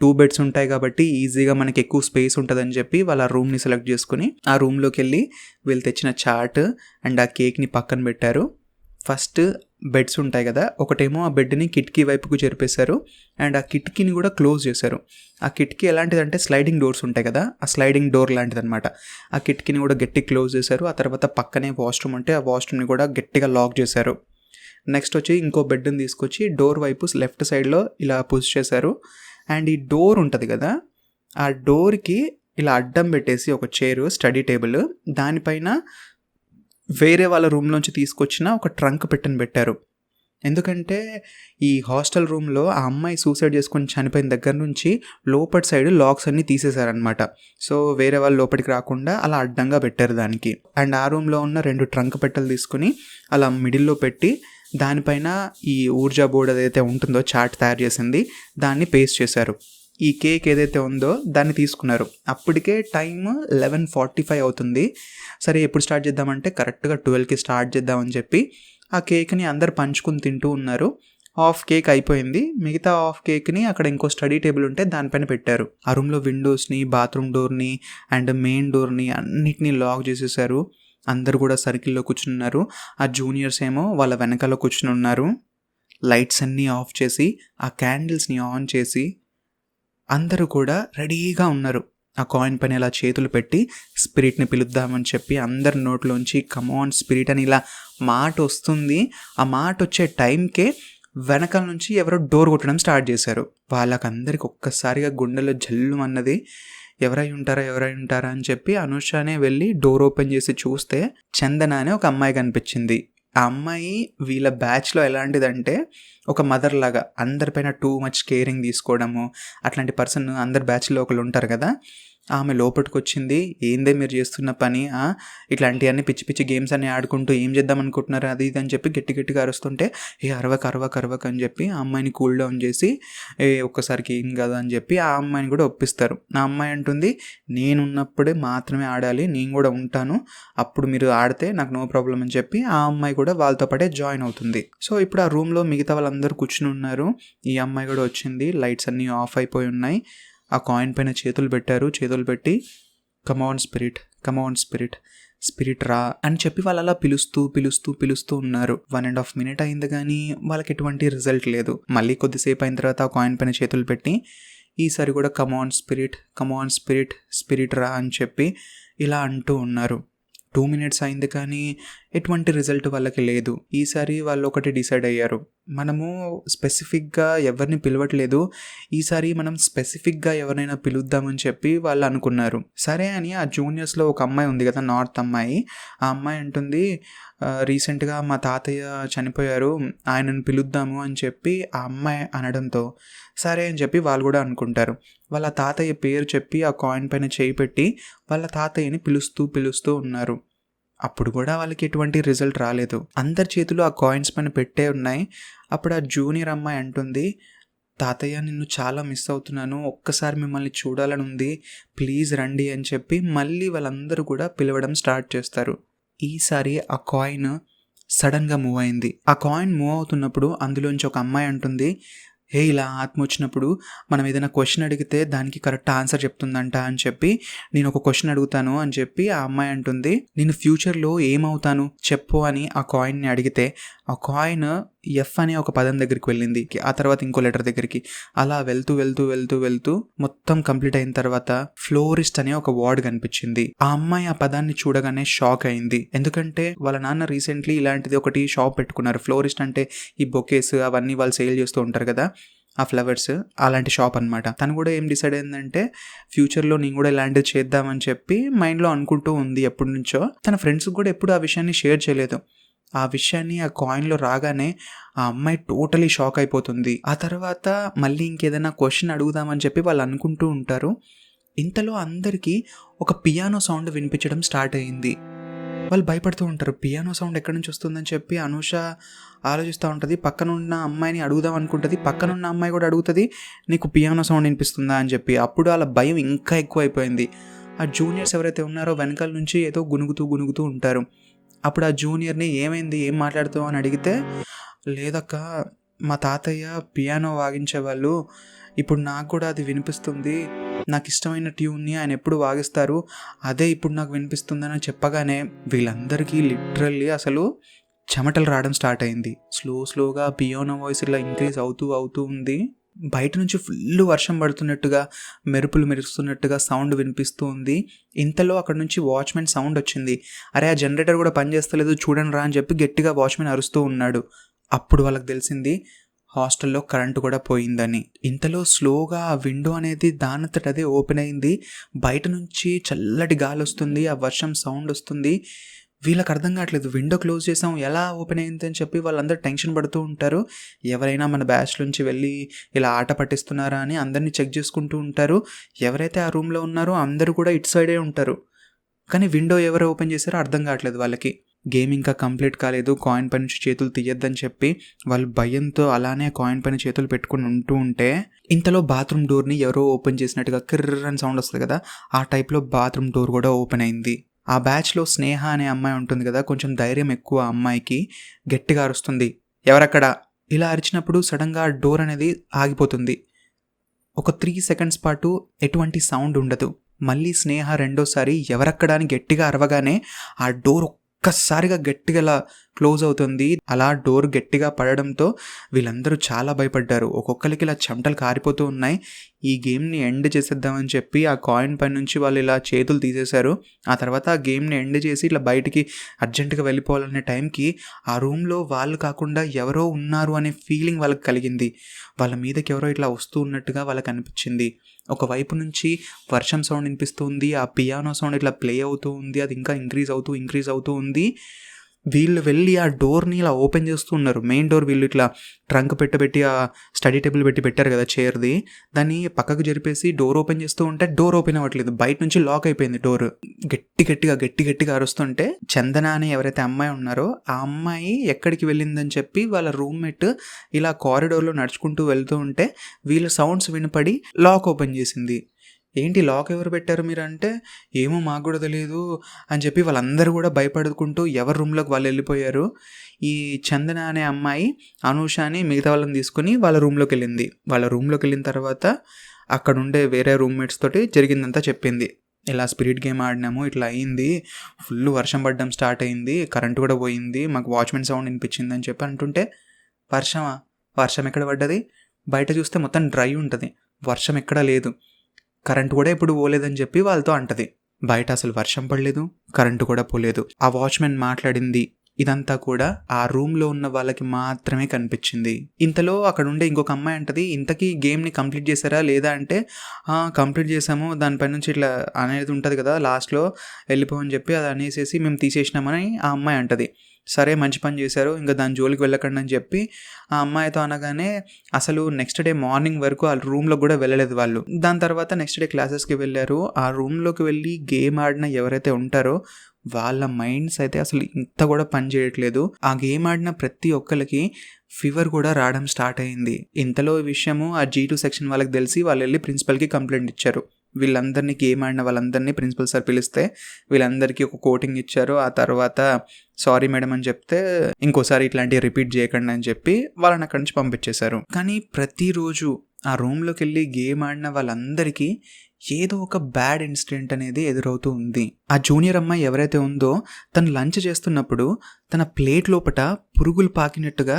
2 బెడ్స్ ఉంటాయి కాబట్టి ఈజీగా మనకి ఎక్కువ స్పేస్ ఉంటుందని చెప్పి వాళ్ళు ఆ రూమ్ని సెలెక్ట్ చేసుకుని ఆ రూమ్లోకి వెళ్ళి వీళ్ళు తెచ్చిన చాట్ అండ్ ఆ కేక్ని పక్కన పెట్టారు. ఫస్ట్ బెడ్స్ ఉంటాయి కదా, ఒకటేమో ఆ బెడ్ని కిటికీ వైపుకు జరిపేశారు అండ్ ఆ కిటికీని కూడా క్లోజ్ చేశారు. ఆ కిటికీ ఎలాంటిదంటే స్లైడింగ్ డోర్స్ ఉంటాయి కదా, ఆ స్లైడింగ్ డోర్ లాంటిది అనమాట. ఆ కిటికీని కూడా గట్టి క్లోజ్ చేశారు. ఆ తర్వాత పక్కనే వాష్రూమ్ ఉంటే ఆ వాష్రూమ్ని కూడా గట్టిగా లాక్ చేశారు. నెక్స్ట్ వచ్చి ఇంకో బెడ్ని తీసుకొచ్చి డోర్ వైపు లెఫ్ట్ సైడ్లో ఇలా పుష్ చేశారు. అండ్ ఈ డోర్ ఉంటుంది కదా, ఆ డోర్కి ఇలా అడ్డం పెట్టేసి ఒక చైరు, స్టడీ టేబుల్, దానిపైన వేరే వాళ్ళ రూమ్లోంచి తీసుకొచ్చిన ఒక ట్రంక్ పెట్టారు. ఎందుకంటే ఈ హాస్టల్ రూమ్లో ఆ అమ్మాయి సూసైడ్ చేసుకొని చనిపోయిన దగ్గర నుంచి లోపటి సైడ్ లాక్స్ అన్నీ తీసేశారనమాట. సో వేరే వాళ్ళు లోపలికి రాకుండా అలా అడ్డంగా పెట్టారు దానికి. అండ్ ఆ రూమ్లో ఉన్న 2 ట్రంక్ పెట్టెలు తీసుకుని అలా మిడిల్లో పెట్టి దానిపైన ఈ ఊర్జా బోర్డ్ ఏదైతే ఉంటుందో చాట్ తయారు చేసింది దాన్ని పేస్ట్ చేశారు. ఈ కేక్ ఏదైతే ఉందో దాన్ని తీసుకున్నారు. అప్పటికే టైం 11:45 అవుతుంది. సరే ఎప్పుడు స్టార్ట్ చేద్దామంటే కరెక్ట్గా 12కి స్టార్ట్ చేద్దామని చెప్పి ఆ కేక్ని అందరు పంచుకుని తింటూ ఉన్నారు. హాఫ్ కేక్ అయిపోయింది. మిగతా హాఫ్ కేక్ని అక్కడ ఇంకో స్టడీ టేబుల్ ఉంటే దానిపైన పెట్టారు. ఆ రూమ్లో విండోస్ని, బాత్రూమ్ డోర్ని అండ్ మెయిన్ డోర్ని అన్నిటినీ లాక్ చేసేసారు. అందరు కూడా సర్కిల్లో కూర్చున్నారు. ఆ జూనియర్స్ ఏమో వాళ్ళ వెనకాల కూర్చుని ఉన్నారు. లైట్స్ అన్నీ ఆఫ్ చేసి ఆ క్యాండిల్స్ని ఆన్ చేసి అందరూ కూడా రెడీగా ఉన్నారు. ఆ కాయిన్ పైన ఇలా చేతులు పెట్టి స్పిరిట్ని పిలుద్దామని చెప్పి అందరి నోట్లోంచి కమాన్ స్పిరిట్ అని ఇలా మాట వస్తుంది. ఆ మాట వచ్చే టైంకే వెనకాల నుంచి ఎవరో డోర్ కొట్టడం స్టార్ట్ చేశారు. వాళ్ళకందరికి ఒక్కసారిగా గుండెలో జల్లు అన్నది. ఎవరై ఉంటారా అని చెప్పి అనుషానే వెళ్ళి డోర్ ఓపెన్ చేసి చూస్తే చందన అనే ఒక అమ్మాయి కనిపించింది. ఆ అమ్మాయి వీళ్ళ బ్యాచ్లో ఎలాంటిదంటే ఒక మదర్ లాగా అందరిపైన టూ మచ్ కేరింగ్ తీసుకోవడము, అట్లాంటి పర్సన్ అందరి బ్యాచ్లో ఒకళ్ళు ఉంటారు కదా. ఆమె లోపలికి వచ్చింది. ఏందే మీరు చేస్తున్న పని, ఇట్లాంటివన్నీ పిచ్చి పిచ్చి గేమ్స్ అన్నీ ఆడుకుంటూ ఏం చేద్దాం అనుకుంటున్నారు అది ఇది అని చెప్పి గట్టిగా అరుస్తుంటే అరవక అని చెప్పి ఆ అమ్మాయిని కూల్ డౌన్ చేసి ఒక్కసారికి ఏం కదా అని చెప్పి ఆ అమ్మాయిని కూడా ఒప్పిస్తారు. ఆ అమ్మాయి అంటుంది నేనున్నప్పుడే మాత్రమే ఆడాలి, నేను కూడా ఉంటాను, అప్పుడు మీరు ఆడితే నాకు నో ప్రాబ్లం అని చెప్పి ఆ అమ్మాయి కూడా వాళ్ళతో పాటే జాయిన్ అవుతుంది. సో ఇప్పుడు ఆ రూమ్లో మిగతా వాళ్ళందరూ కూర్చుని ఉన్నారు. ఈ అమ్మాయి కూడా వచ్చింది. లైట్స్ అన్నీ ఆఫ్ అయిపోయి ఉన్నాయి. ఆ కాయిన్ పైన చేతులు పెట్టి కమాన్ స్పిరిట్ రా అని చెప్పి వాళ్ళు అలా పిలుస్తూ ఉన్నారు. 1.5 minute అయింది కానీ వాళ్ళకి ఎటువంటి రిజల్ట్ లేదు. మళ్ళీ కొద్దిసేపు అయిన తర్వాత ఆ కాయిన్ పైన చేతులు పెట్టి ఈసారి కూడా కమాన్ స్పిరిట్ రా అని చెప్పి ఇలా అంటూ ఉన్నారు. 2 minutes అయింది కానీ ఎటువంటి రిజల్ట్ వాళ్ళకి లేదు. ఈసారి వాళ్ళు ఒకటి డిసైడ్ అయ్యారు, మనము స్పెసిఫిక్గా ఎవరిని పిలవట్లేదు, ఈసారి మనం స్పెసిఫిక్గా ఎవరైనా పిలుద్దామని చెప్పి వాళ్ళు అనుకున్నారు. సరే అని ఆ జూనియర్స్లో ఒక అమ్మాయి ఉంది కదా, నార్త్ అమ్మాయి, ఆ అమ్మాయి అంటుంది రీసెంట్గా మా తాతయ్య చనిపోయారు, ఆయనను పిలుద్దాము అని చెప్పి ఆ అమ్మాయి అనడంతో సరే అని చెప్పి వాళ్ళు కూడా అనుకుంటారు. వాళ్ళ తాతయ్య పేరు చెప్పి ఆ కాయిన్ పైన చేయి పెట్టి వాళ్ళ తాతయ్యని పిలుస్తూ ఉన్నారు. అప్పుడు కూడా వాళ్ళకి ఎటువంటి రిజల్ట్ రాలేదు. అందరి చేతులు ఆ కాయిన్స్ పైన పెట్టే ఉన్నాయి. అప్పుడు ఆ జూనియర్ అమ్మాయి అంటుంది, తాతయ్య నిన్ను చాలా మిస్ అవుతున్నాను, ఒక్కసారి మిమ్మల్ని చూడాలని ఉంది, ప్లీజ్ రండి అని చెప్పి మళ్ళీ వాళ్ళందరూ కూడా పిలవడం స్టార్ట్ చేస్తారు. ఈసారి ఆ కాయిన్ సడన్గా మూవ్ అయింది. ఆ కాయిన్ మూవ్ అవుతున్నప్పుడు అందులోంచి ఒక అమ్మాయి అంటుంది, ఇలా ఆత్మ వచ్చినప్పుడు మనం ఏదైనా క్వశ్చన్ అడిగితే దానికి కరెక్ట్ ఆన్సర్ చెప్తుందంట అని చెప్పి నేను ఒక క్వశ్చన్ అడుగుతాను అని చెప్పి ఆ అమ్మాయి అంటుంది, నేను ఫ్యూచర్లో ఏమవుతాను చెప్పు అని ఆ కాయిన్ని అడిగితే ఆ కాయిన్ ఎఫ్ అనే ఒక పదం దగ్గరికి వెళ్ళింది. ఆ తర్వాత ఇంకో లెటర్ దగ్గరికి అలా వెళ్తూ మొత్తం కంప్లీట్ అయిన తర్వాత ఫ్లోరిస్ట్ అనే ఒక వర్డ్ కనిపించింది. ఆ అమ్మాయి ఆ పదాన్ని చూడగానే షాక్ అయింది. ఎందుకంటే వాళ్ళ నాన్న రీసెంట్లీ ఇలాంటిది ఒకటి షాప్ పెట్టుకున్నారు. ఫ్లోరిస్ట్ అంటే ఈ బొకేస్ అవన్నీ వాళ్ళు సేల్ చేస్తూ ఉంటారు కదా, ఆ ఫ్లవర్స్ అలాంటి షాప్ అనమాట. తను కూడా ఏం డిసైడ్ అయిందంటే ఫ్యూచర్లో నేను కూడా ఇలాంటివి చేద్దామని చెప్పి మైండ్లో అనుకుంటూ ఉంది ఎప్పటి నుంచో. తన ఫ్రెండ్స్కి కూడా ఎప్పుడు ఆ విషయాన్ని షేర్ చేయలేదు. ఆ విషయాన్ని ఆ కాయిన్లో రాగానే ఆ అమ్మాయి టోటలీ షాక్ అయిపోతుంది. ఆ తర్వాత మళ్ళీ ఇంకేదైనా క్వశ్చన్ అడుగుదామని చెప్పి వాళ్ళు అనుకుంటూ ఉంటారు. ఇంతలో అందరికీ ఒక పియానో సౌండ్ వినిపించడం స్టార్ట్ అయ్యింది. వాళ్ళు భయపడుతూ ఉంటారు, పియానో సౌండ్ ఎక్కడి నుంచి వస్తుందని చెప్పి అనూష ఆలోచిస్తూ ఉంటుంది. పక్కనున్న అమ్మాయిని అడుగుదాం అనుకుంటుంది, పక్కనున్న అమ్మాయి కూడా అడుగుతుంది, నీకు పియానో సౌండ్ వినిపిస్తుందా అని చెప్పి. అప్పుడు వాళ్ళ భయం ఇంకా ఎక్కువ అయిపోయింది. ఆ జూనియర్స్ ఎవరైతే ఉన్నారో వెనకాల నుంచి ఏదో గునుగుతూ ఉంటారు. అప్పుడు ఆ జూనియర్ని ఏమైంది, ఏం మాట్లాడుతావు అని అడిగితే, లేదక్క మా తాతయ్య పియానో వాగించేవాళ్ళు, ఇప్పుడు నాకు కూడా అది వినిపిస్తుంది, నాకు ఇష్టమైన ట్యూన్ని ఆయన ఎప్పుడు వాగిస్తారు, అదే ఇప్పుడు నాకు వినిపిస్తుందని చెప్పగానే వీళ్ళందరికీ లిటరల్లీ అసలు చెమటలు రావడం స్టార్ట్ అయింది. స్లోగా పియానో వాయిస్ ఇలా ఇంక్రీజ్ అవుతూ ఉంది. బయట నుంచి ఫుల్ వర్షం పడుతున్నట్టుగా, మెరుపులు మెరుస్తున్నట్టుగా సౌండ్ వినిపిస్తూ ఉంది. ఇంతలో అక్కడ నుంచి వాచ్మెన్ సౌండ్ వచ్చింది. అరే, ఆ జనరేటర్ కూడా పనిచేస్తలేదు, చూడండి రా అని చెప్పి గట్టిగా వాచ్మెన్ అరుస్తూ ఉన్నాడు. అప్పుడు వాళ్ళకి తెలిసింది హాస్టల్లో కరెంటు కూడా పోయిందని. ఇంతలో స్లోగా ఆ విండో అనేది దానంతట అదే ఓపెన్ అయింది. బయట నుంచి చల్లటి గాలి వస్తుంది, ఆ వర్షం సౌండ్ వస్తుంది. వీళ్ళకి అర్థం కావట్లేదు, విండో క్లోజ్ చేసాం, ఎలా ఓపెన్ అయింది అని చెప్పి వాళ్ళందరూ టెన్షన్ పడుతూ ఉంటారు. ఎవరైనా మన బ్యాచ్ నుంచి వెళ్ళి ఇలా ఆట పట్టిస్తున్నారా అని అందరినీ చెక్ చేసుకుంటూ ఉంటారు. ఎవరైతే ఆ రూమ్లో ఉన్నారో అందరూ కూడా ఇటు సైడే ఉంటారు. కానీ విండో ఎవరు ఓపెన్ చేశారో అర్థం కావట్లేదు వాళ్ళకి. గేమ్ ఇంకా కంప్లీట్ కాలేదు, కాయిన్ పై నుంచి చేతులు తీయొద్దని చెప్పి వాళ్ళు భయంతో అలానే కాయిన్ పైన చేతులు పెట్టుకుని ఉంటే ఇంతలో బాత్రూమ్ డోర్ని ఎవరో ఓపెన్ చేసినట్టుగా కిర్ర్ అని సౌండ్ వస్తుంది కదా, ఆ టైప్లో బాత్రూమ్ డోర్ కూడా ఓపెన్ అయింది. ఆ బ్యాచ్లో స్నేహ అనే అమ్మాయి ఉంటుంది కదా, కొంచెం ధైర్యం ఎక్కువ అమ్మాయికి. గట్టిగా అరుస్తుంది, ఎవరక్కడ? ఇలా అరిచినప్పుడు సడన్గా డోర్ అనేది ఆగిపోతుంది. ఒక 3 సెకండ్స్ పాటు ఎటువంటి సౌండ్ ఉండదు. మళ్ళీ స్నేహ రెండోసారి ఎవరక్కడ అని గట్టిగా అరవగానే ఆ డోర్ ఒక్కసారిగా గట్టిగా ఇలా క్లోజ్ అవుతుంది. అలా డోర్ గట్టిగా పడడంతో వీళ్ళందరూ చాలా భయపడ్డారు. ఒక్కొక్కరికి ఇలా చెమటలు కారిపోతూ ఉన్నాయి. ఈ గేమ్ని ఎండ్ చేసేద్దామని చెప్పి ఆ కాయిన్ పై నుంచి వాళ్ళు ఇలా చేతులు తీసేశారు. ఆ తర్వాత ఆ గేమ్ని ఎండ్ చేసి ఇట్లా బయటికి అర్జెంటుగా వెళ్ళిపోవాలనే టైంకి ఆ రూమ్లో వాళ్ళు కాకుండా ఎవరో ఉన్నారు అనే ఫీలింగ్ వాళ్ళకి కలిగింది. వాళ్ళ మీదకి ఎవరో ఇట్లా వస్తూ ఉన్నట్టుగా వాళ్ళకి అనిపించింది. ఒకవైపు నుంచి వర్షం సౌండ్ వినిపిస్తుంది, ఆ పియానో సౌండ్ ఇట్లా ప్లే అవుతూ ఉంది, అది ఇంకా ఇంక్రీజ్ అవుతూ ఉంది. వీళ్ళు వెళ్ళి ఆ డోర్ని ఇలా ఓపెన్ చేస్తూ ఉన్నారు. మెయిన్ డోర్ వీళ్ళు ఇట్లా ట్రంక్ పెట్టి ఆ స్టడీ టేబుల్ పెట్టారు కదా చైర్ది, దాన్ని పక్కకు జరిపేసి డోర్ ఓపెన్ చేస్తూ ఉంటే డోర్ ఓపెన్ అవ్వట్లేదు. బయట నుంచి లాక్ అయిపోయింది డోర్. గట్టిగా అరుస్తుంటే చందన అని ఎవరైతే అమ్మాయి ఉన్నారో ఆ అమ్మాయి ఎక్కడికి వెళ్ళిందని చెప్పి వాళ్ళ రూమ్మేట్ ఇలా కారిడోర్లో నడుచుకుంటూ వెళ్తూ ఉంటే వీళ్ళ సౌండ్స్ వినపడి లాక్ ఓపెన్ చేసింది. ఏంటి లాక్ ఎవరు పెట్టారు మీరు అంటే, ఏమో మాకు కూడా తెలియదు అని చెప్పి వాళ్ళందరూ కూడా భయపడుకుంటూ ఎవరి రూమ్లోకి వాళ్ళు వెళ్ళిపోయారు. ఈ చందన అనే అమ్మాయి అనూషని మిగతా వాళ్ళని తీసుకుని వాళ్ళ రూమ్లోకి వెళ్ళింది. వాళ్ళ రూమ్లోకి వెళ్ళిన తర్వాత అక్కడ ఉండే వేరే రూమ్మేట్స్ తోటి జరిగిందంతా చెప్పింది. ఇలా స్పిరిట్ గేమ్ ఆడినాము, ఇట్లా అయింది, ఫుల్ వర్షం పడడం స్టార్ట్ అయింది, కరెంటు కూడా పోయింది, మాకు వాచ్మెన్ సౌండ్ వినిపించింది అని చెప్పి అంటుంటే, వర్షం ఎక్కడ పడ్డది? బయట చూస్తే మొత్తం డ్రై ఉంటుంది, వర్షం ఎక్కడా లేదు, కరెంటు కూడా ఎప్పుడు పోలేదని చెప్పి వాళ్ళతో అంటది. బయట అసలు వర్షం పడలేదు, కరెంటు కూడా పోలేదు. ఆ వాచ్మెన్ మాట్లాడింది ఇదంతా కూడా ఆ రూమ్లో ఉన్న వాళ్ళకి మాత్రమే కనిపించింది. ఇంతలో అక్కడ ఉండే ఇంకొక అమ్మాయి అంటది, ఇంతకీ గేమ్ని కంప్లీట్ చేశారా లేదా అంటే, కంప్లీట్ చేసాము, దానిపై నుంచి ఇట్లా అనేది ఉంటుంది కదా లాస్ట్లో వెళ్ళిపోమని చెప్పి అది అనేసేసి మేము తీసేసినామని ఆ అమ్మాయి అంటది. సరే, మంచి పని చేశారు, ఇంకా దాని జోలికి వెళ్ళకండి అని చెప్పి ఆ అమ్మాయితో అనగానే అసలు నెక్స్ట్ డే మార్నింగ్ వరకు ఆ రూమ్లో కూడా వెళ్ళలేదు వాళ్ళు. దాని తర్వాత నెక్స్ట్ డే క్లాసెస్కి వెళ్ళారు. ఆ రూమ్లోకి వెళ్ళి గేమ్ ఆడిన ఎవరైతే ఉంటారో వాళ్ళ మైండ్స్ అయితే అసలు ఇంత కూడా పని చేయట్లేదు. ఆ గేమ్ ఆడిన ప్రతి ఒక్కరికి ఫీవర్ కూడా రావడం స్టార్ట్ అయింది. ఇంతలో ఈ విషయము ఆ G2 సెక్షన్ వాళ్ళకి తెలిసి వాళ్ళు వెళ్ళి ప్రిన్సిపల్కి కంప్లైంట్ ఇచ్చారు. వీళ్ళందరినీ గేమ్ ఆడిన వాళ్ళందరినీ ప్రిన్సిపల్ సార్ పిలిస్తే వీళ్ళందరికీ ఒక కోటింగ్ ఇచ్చారు. ఆ తర్వాత సారీ మేడం అని చెప్తే ఇంకోసారి ఇట్లాంటివి రిపీట్ చేయకండి అని చెప్పి వాళ్ళని అక్కడి నుంచి పంపించేశారు. కానీ ప్రతిరోజు ఆ రూమ్లోకి వెళ్ళి గేమ్ ఆడిన వాళ్ళందరికీ ఏదో ఒక బ్యాడ్ ఇన్సిడెంట్ అనేది ఎదురవుతూ ఉంది. ఆ జూనియర్ అమ్మాయి ఎవరైతే ఉందో తను లంచ్ చేస్తున్నప్పుడు తన ప్లేట్ లోపట పురుగులు పాకినట్టుగా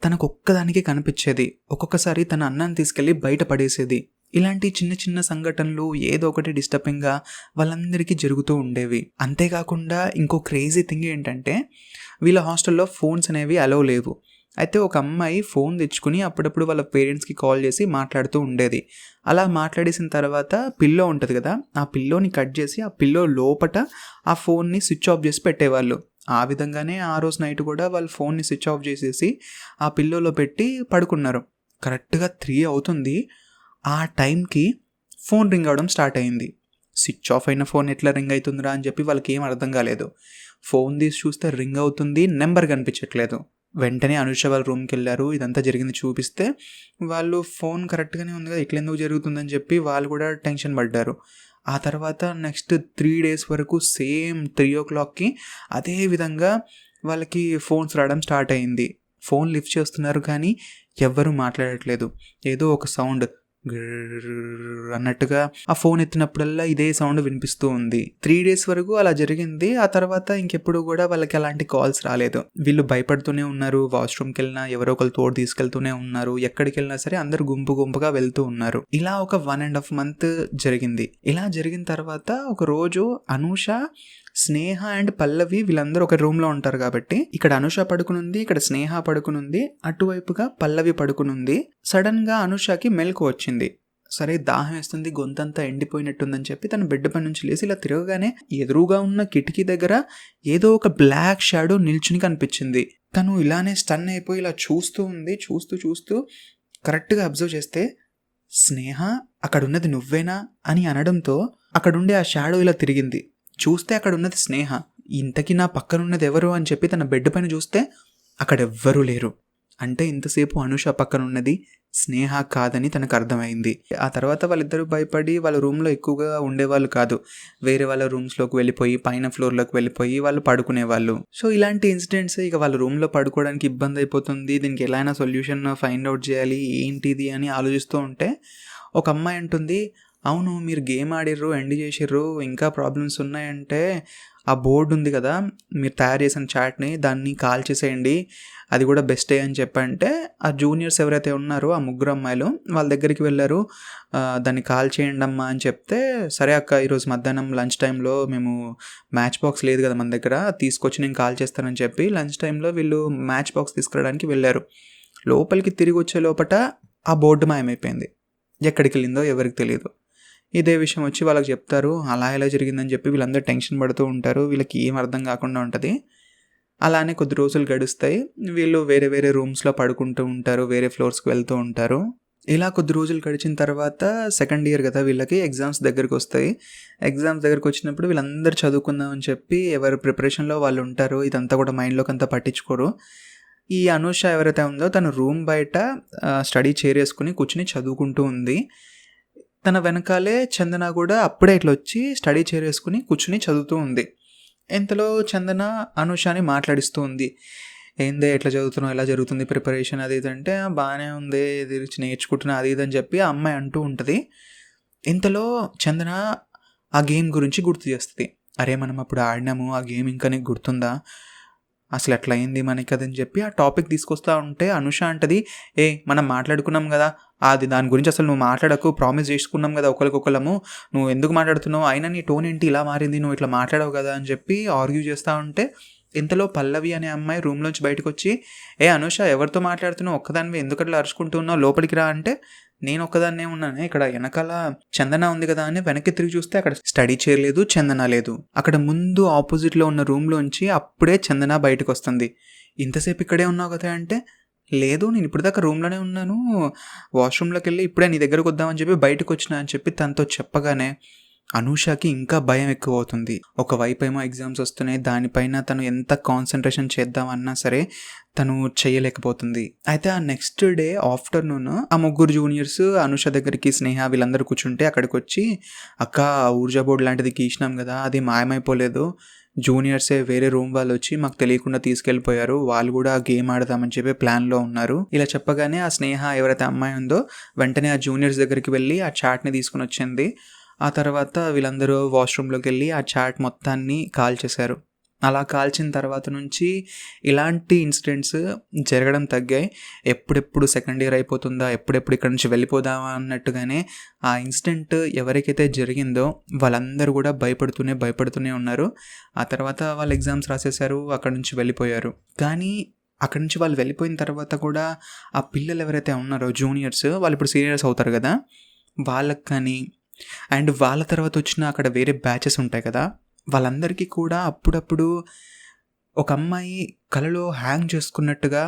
తనకు ఒక్కదానికే కనిపించేది. ఒక్కొక్కసారి తన అన్నాన్ని తీసుకెళ్ళి బయట పడేసేది. ఇలాంటి చిన్న చిన్న సంఘటనలు ఏదో ఒకటి డిస్టర్బింగ్గా వాళ్ళందరికీ జరుగుతూ ఉండేవి. అంతేకాకుండా ఇంకో క్రేజీ థింగ్ ఏంటంటే వీళ్ళ హాస్టల్లో ఫోన్స్ అనేవి అలౌ లేవు. అయితే ఒక అమ్మాయి ఫోన్ తెచ్చుకుని అప్పుడప్పుడు వాళ్ళ పేరెంట్స్కి కాల్ చేసి మాట్లాడుతూ ఉండేది. అలా మాట్లాడేసిన తర్వాత పిల్లో ఉంటుంది కదా, ఆ పిల్లోని కట్ చేసి ఆ పిల్లో లోపట ఆ ఫోన్ని స్విచ్ ఆఫ్ చేసి పెట్టేవాళ్ళు. ఆ విధంగానే ఆ రోజు నైట్ కూడా వాళ్ళు ఫోన్ని స్విచ్ ఆఫ్ చేసేసి ఆ పిల్లోలో పెట్టి పడుకున్నారు. కరెక్ట్గా 3 అవుతుంది. ఆ టైంకి ఫోన్ రింగ్ అవ్వడం స్టార్ట్ అయింది. స్విచ్ ఆఫ్ అయిన ఫోన్ ఎట్లా రింగ్ అవుతుందిరా అని చెప్పి వాళ్ళకి ఏం అర్థం కాలేదు. ఫోన్ తీసి చూస్తే రింగ్ అవుతుంది, నెంబర్ కనిపించట్లేదు. వెంటనే అనుష వాళ్ళ రూమ్కి వెళ్ళారు. ఇదంతా జరిగింది చూపిస్తే వాళ్ళు ఫోన్ కరెక్ట్గానే ఉంది కదా, ఇట్లా ఎందుకు జరుగుతుందని చెప్పి వాళ్ళు కూడా టెన్షన్ పడ్డారు. ఆ తర్వాత నెక్స్ట్ 3 days వరకు సేమ్ 3 o'clockకి అదే విధంగా వాళ్ళకి ఫోన్స్ రావడం స్టార్ట్ అయింది. ఫోన్ లిఫ్ట్ చేస్తున్నారు కానీ ఎవ్వరూ మాట్లాడట్లేదు. ఏదో ఒక సౌండ్ అన్నట్టుగా ఆ ఫోన్ ఎత్తినప్పుడల్లా ఇదే సౌండ్ వినిపిస్తూ ఉంది. 3 days వరకు అలా జరిగింది. ఆ తర్వాత ఇంకెప్పుడు కూడా వాళ్ళకి అలాంటి కాల్స్ రాలేదు. వీళ్ళు భయపడుతూనే ఉన్నారు. వాష్రూమ్కి వెళ్ళినా ఎవరో ఒకరు తోడు తీసుకెళ్తూనే ఉన్నారు. ఎక్కడికి వెళ్ళినా సరే అందరు గుంపుగా వెళ్తూ ఉన్నారు. ఇలా ఒక 1.5 month జరిగింది. ఇలా జరిగిన తర్వాత ఒక రోజు అనూష, స్నేహ అండ్ పల్లవి వీళ్ళందరూ ఒక రూమ్లో ఉంటారు కాబట్టి ఇక్కడ అనూష పడుకునుంది, ఇక్కడ స్నేహ పడుకునుంది, అటువైపుగా పల్లవి పడుకునుంది. సడన్గా అనూషకి మెలకు వచ్చింది. సరే దాహం వేస్తుంది, గొంతంతా ఎండిపోయినట్టుందని చెప్పి తన బెడ్ పై నుంచి లేచి ఇలా తిరగగానే ఎదురుగా ఉన్న కిటికీ దగ్గర ఏదో ఒక బ్లాక్ షాడో నిల్చుని కనిపించింది. తను ఇలానే స్టన్ అయిపోయి ఇలా చూస్తూ ఉంది. చూస్తూ కరెక్ట్గా అబ్జర్వ్ చేస్తే స్నేహ అక్కడ ఉన్నది నువ్వేనా అని అనడంతో అక్కడుండే ఆ షాడో ఇలా తిరిగింది. చూస్తే అక్కడ ఉన్నది స్నేహ. ఇంతకీ నా పక్కనున్నది ఎవరు అని చెప్పి తన బెడ్ పైన చూస్తే అక్కడ ఎవ్వరూ లేరు. అంటే ఇంతసేపు అనూష పక్కన ఉన్నది స్నేహ కాదని తనకు అర్థమైంది. ఆ తర్వాత వాళ్ళిద్దరూ భయపడి వాళ్ళ రూమ్లో ఎక్కువగా ఉండేవాళ్ళు కాదు. వేరే వాళ్ళ రూమ్స్లోకి వెళ్ళిపోయి పైన ఫ్లోర్లోకి వెళ్ళిపోయి వాళ్ళు పడుకునేవాళ్ళు. సో ఇలాంటి ఇన్సిడెంట్స్ ఇక వాళ్ళ రూమ్లో పడుకోవడానికి ఇబ్బంది అయిపోతుంది. దీనికి ఎలా అయినా సొల్యూషన్ ఫైండ్ అవుట్ చేయాలి, ఏంటిది అని ఆలోచిస్తూ ఉంటే ఒక అమ్మాయి అంటుంది, అవును మీరు గేమ్ ఆడిర్రు, ఎండ్ చేసిర్రు, ఇంకా ప్రాబ్లమ్స్ ఉన్నాయంటే ఆ బోర్డు ఉంది కదా మీరు తయారు చేసిన చాట్ని, దాన్ని కాల్ చేసేయండి, అది కూడా బెస్టే అని చెప్పంటే ఆ జూనియర్స్ ఎవరైతే ఉన్నారో ఆ 3 అమ్మాయిలు వాళ్ళ దగ్గరికి వెళ్ళారు. దాన్ని కాల్ చేయండి అమ్మా అని చెప్తే, సరే అక్క ఈరోజు మధ్యాహ్నం లంచ్ టైంలో మేము మ్యాచ్ బాక్స్ లేదు కదా మన దగ్గర, తీసుకొచ్చి నేను కాల్ చేస్తానని చెప్పి లంచ్ టైంలో వీళ్ళు మ్యాచ్ బాక్స్ తీసుకురావడానికి వెళ్ళారు. లోపలికి తిరిగి వచ్చే లోపట ఆ బోర్డు మాయమైపోయింది. ఎక్కడికి వెళ్ళిందో ఎవరికి తెలియదు. ఇదే విషయం వచ్చి వాళ్ళకి చెప్తారు. అలా ఎలా జరిగిందని చెప్పి వీళ్ళందరూ టెన్షన్ పడుతూ ఉంటారు. వీళ్ళకి ఏం అర్థం కాకుండా ఉంటుంది. అలానే కొద్ది రోజులు గడుస్తాయి. వీళ్ళు వేరే రూమ్స్లో పడుకుంటూ ఉంటారు, వేరే ఫ్లోర్స్కి వెళ్తూ ఉంటారు. ఇలా కొద్ది రోజులు గడిచిన తర్వాత సెకండ్ ఇయర్ కదా వీళ్ళకి ఎగ్జామ్స్ దగ్గరికి వస్తాయి. ఎగ్జామ్స్ దగ్గరికి వచ్చినప్పుడు వీళ్ళందరూ చదువుకుందామని చెప్పి ఎవరి ప్రిపరేషన్లో వాళ్ళు ఉంటారు. ఇదంతా కూడా మైండ్లోకి అంతా పట్టించుకోరు. ఈ అనూష ఎవరైతే ఉందో తను రూమ్ బయట స్టడీ చైర్ వేసుకుని కూర్చుని చదువుకుంటూ ఉంది. తన వెనకాలే చందన కూడా అప్పుడే ఇట్లా వచ్చి స్టడీ చైర్ వేసుకుని కూర్చుని చదువుతూ ఉంది. ఇంతలో చందన అనూషని మాట్లాడిస్తూ ఉంది. ఏందే ఎట్లా చదువుతున్నావు, ఎలా జరుగుతుంది ప్రిపరేషన్ అది ఇది అంటే, బాగానే ఉంది, ఇది నేర్చుకుంటున్నా అది ఇది అని చెప్పి ఆ అమ్మాయి అంటూ ఉంటుంది. ఇంతలో చందన ఆ గేమ్ గురించి గుర్తు చేస్తుంది. అరే మనం అప్పుడు ఆడినాము ఆ గేమ్, ఇంకా నీకు గుర్తుందా, అసలు ఎట్లా అయింది మనకి అదని చెప్పి ఆ టాపిక్ తీసుకొస్తూ ఉంటే అనూష అంటది, మనం మాట్లాడుకున్నాం కదా అది, దాని గురించి అసలు నువ్వు మాట్లాడకు, ప్రామిస్ చేసుకున్నాం కదా ఒకరికొకరము, నువ్వు ఎందుకు మాట్లాడుతున్నావు, అయినా నీ టోన్ ఏంటి ఇలా మారింది, నువ్వు ఇట్లా మాట్లాడవు కదా అని చెప్పి ఆర్గ్యూ చేస్తూ ఉంటే ఇంతలో పల్లవి అనే అమ్మాయి రూమ్లోంచి బయటకు వచ్చి, అనూష ఎవరితో మాట్లాడుతున్నావు, ఒక్కదానివి ఎందుకు అట్లా అరుచుకుంటూ ఉన్నావు, లోపలికి రా అంటే, నేను ఒక్కదాన్నే ఉన్నాను, ఇక్కడ వెనకాల చందన ఉంది కదా అని వెనక్కి తిరిగి చూస్తే అక్కడ స్టడీ చైర్ లేదు, చందన లేదు. అక్కడ ముందు ఆపోజిట్లో ఉన్న రూమ్లోంచి అప్పుడే చందన బయటకు వస్తుంది. ఇంతసేపు ఇక్కడే ఉన్నావు కదా అంటే, లేదు నేను ఇప్పుడు దాకా రూమ్లోనే ఉన్నాను, వాష్రూమ్లోకి వెళ్ళి ఇప్పుడే నీ దగ్గరకు వద్దామని చెప్పి బయటకు వచ్చినా అని చెప్పి తనతో చెప్పగానే అనూషకి ఇంకా భయం ఎక్కువ అవుతుంది. ఒకవైపు ఏమో ఎగ్జామ్స్ వస్తున్నాయి, దానిపైన తను ఎంత కాన్సన్ట్రేషన్ చేద్దామన్నా సరే తను చేయలేకపోతుంది. అయితే ఆ నెక్స్ట్ డే ఆఫ్టర్నూన్ ఆ 3 జూనియర్స్ అనూష దగ్గరికి, స్నేహ వీళ్ళందరూ కూర్చుంటే అక్కడికి వచ్చి, అక్క ఊర్జా బోర్డు లాంటిది గీసినాం కదా అది మాయమైపోలేదు, జూనియర్సే వేరే రూమ్ వాళ్ళు వచ్చి మాకు తెలియకుండా తీసుకెళ్ళిపోయారు, వాళ్ళు కూడా గేమ్ ఆడదామని చెప్పి ప్లాన్లో ఉన్నారు. ఇలా చెప్పగానే ఆ స్నేహ ఎవరైతే అమ్మాయి ఉందో వెంటనే ఆ జూనియర్స్ దగ్గరికి వెళ్ళి ఆ చాట్ని తీసుకుని వచ్చింది. ఆ తర్వాత వీళ్ళందరూ వాష్రూమ్లోకి వెళ్ళి ఆ చాట్ మొత్తాన్ని కాల్చేశారు. అలా కాల్చిన తర్వాత నుంచి ఇలాంటి ఇన్సిడెంట్స్ జరగడం తగ్గాయి. ఎప్పుడెప్పుడు సెకండ్ ఇయర్ అయిపోతుందా, ఎప్పుడెప్పుడు ఇక్కడ నుంచి వెళ్ళిపోదామా అన్నట్టుగానే ఆ ఇన్సిడెంట్ ఎవరికైతే జరిగిందో వాళ్ళందరూ కూడా భయపడుతూనే ఉన్నారు. ఆ తర్వాత వాళ్ళు ఎగ్జామ్స్ రాసేశారు, అక్కడ నుంచి వెళ్ళిపోయారు. కానీ అక్కడి నుంచి వాళ్ళు వెళ్ళిపోయిన తర్వాత కూడా ఆ పిల్లలు ఎవరైతే ఉన్నారో జూనియర్స్, వాళ్ళు ఇప్పుడు సీనియర్స్ అవుతారు కదా, వాళ్ళకి కానీ అండ్ వాళ్ళ తర్వాత వచ్చిన అక్కడ వేరే బ్యాచెస్ ఉంటాయి కదా, వాళ్ళందరికీ కూడా అప్పుడప్పుడు ఒక అమ్మాయి కలలో హ్యాంగ్ చేసుకున్నట్టుగా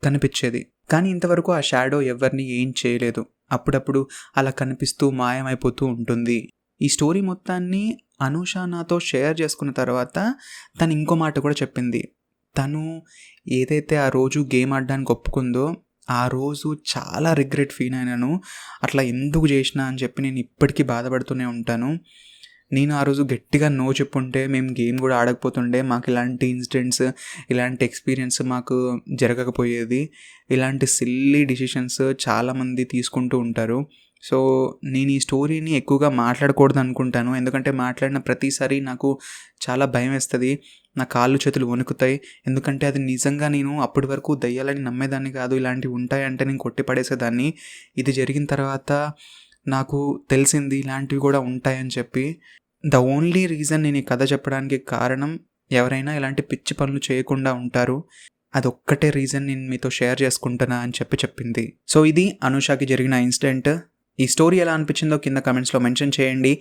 కనిపించేది. కానీ ఇంతవరకు ఆ షాడో ఎవరిని ఏం చేయలేదు. అప్పుడప్పుడు అలా కనిపిస్తూ మాయమైపోతూ ఉంటుంది. ఈ స్టోరీ మొత్తాన్ని అనూష నాతో షేర్ చేసుకున్న తర్వాత తను ఇంకో మాట కూడా చెప్పింది. తను ఏదైతే ఆ రోజు గేమ్ ఆడడానికి ఒప్పుకుందో ఆ రోజు చాలా రిగ్రెట్ ఫీల్ అయినాను. అట్లా ఎందుకు చేసినా అని చెప్పి నేను ఇప్పటికీ బాధపడుతూనే ఉంటాను. నేను ఆ రోజు గట్టిగా నో చెప్పుంటే మేము గేమ్ కూడా ఆడకపోతుండే, మాకు ఇలాంటి ఇన్సిడెంట్స్, ఇలాంటి ఎక్స్పీరియన్స్ మాకు జరగకపోయేది. ఇలాంటి సిల్లీ డిసిషన్స్ చాలామంది తీసుకుంటూ ఉంటారు. సో నేను ఈ స్టోరీని ఎక్కువగా మాట్లాడకూడదు అనుకుంటాను, ఎందుకంటే మాట్లాడిన ప్రతిసారి నాకు చాలా భయం వేస్తుంది, నా కాళ్ళు చేతులు వణుకుతాయి. ఎందుకంటే అది నిజంగా నేను అప్పటి వరకు దయ్యాలని నమ్మేదాన్ని కాదు, ఇలాంటివి ఉంటాయంటే నేను కొట్టి పడేసేదాన్ని. ఇది జరిగిన తర్వాత నాకు తెలిసింది ఇలాంటివి కూడా ఉంటాయని చెప్పి. ద ఓన్లీ రీజన్ నేను ఈ కథ చెప్పడానికి కారణం, ఎవరైనా ఇలాంటి పిచ్చి పనులు చేయకుండా ఉంటారు, అదొక్కటే రీజన్ నేను మీతో షేర్ చేసుకుంటున్నా అని చెప్పింది. సో ఇది అనూషకి జరిగిన ఇన్సిడెంట్. ఈ స్టోరీ ఎలా అనిపించిందో కింద కమెంట్స్లో మెన్షన్ చేయండి.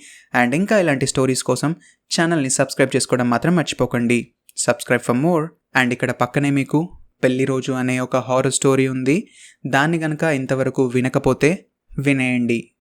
అండ్ ఇంకా ఇలాంటి స్టోరీస్ కోసం ఛానల్ని సబ్స్క్రైబ్ చేసుకోవడం మాత్రం మర్చిపోకండి. Subscribe for more. అండ్ ఇక్కడ పక్కనే మీకు పెళ్లి రోజు అనే ఒక హారర్ స్టోరీ ఉంది, దాన్ని కనుక ఇంతవరకు వినకపోతే వినేయండి.